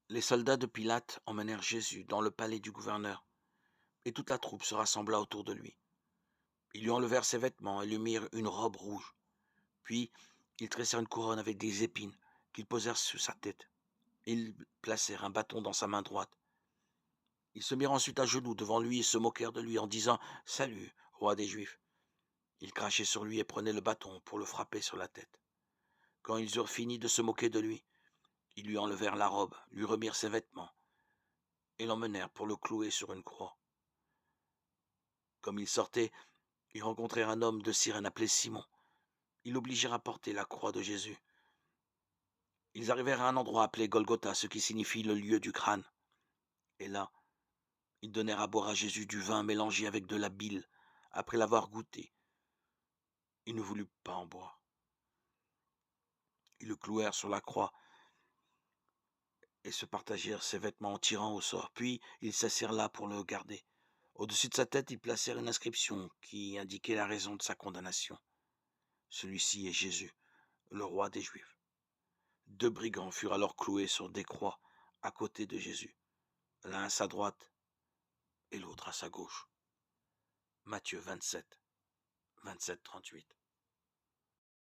Les soldats de Pilate emmenèrent Jésus dans le palais du gouverneur, et toute la troupe se rassembla autour de lui. Ils lui enlevèrent ses vêtements et lui mirent une robe rouge. Puis, ils tressèrent une couronne avec des épines qu'ils posèrent sur sa tête. Ils placèrent un bâton dans sa main droite. Ils se mirent ensuite à genoux devant lui et se moquèrent de lui en disant « Salut, roi des Juifs !» Ils crachaient sur lui et prenaient le bâton pour le frapper sur la tête. Quand ils eurent fini de se moquer de lui, ils lui enlevèrent la robe, lui remirent ses vêtements et l'emmenèrent pour le clouer sur une croix. Comme ils sortaient, ils rencontrèrent un homme de Cyrène appelé Simon. Ils l'obligèrent à porter la croix de Jésus. Ils arrivèrent à un endroit appelé Golgotha, ce qui signifie le lieu du crâne. Et là, ils donnèrent à boire à Jésus du vin mélangé avec de la bile. Après l'avoir goûté, il ne voulut pas en boire. Ils le clouèrent sur la croix et se partagèrent ses vêtements en tirant au sort. Puis ils s'assirent là pour le garder. Au-dessus de sa tête, ils placèrent une inscription qui indiquait la raison de sa condamnation. Celui-ci est Jésus, le roi des Juifs. 2 brigands furent alors cloués sur des croix à côté de Jésus, l'un à sa droite et l'autre à sa gauche. Matthieu 27, 27-38.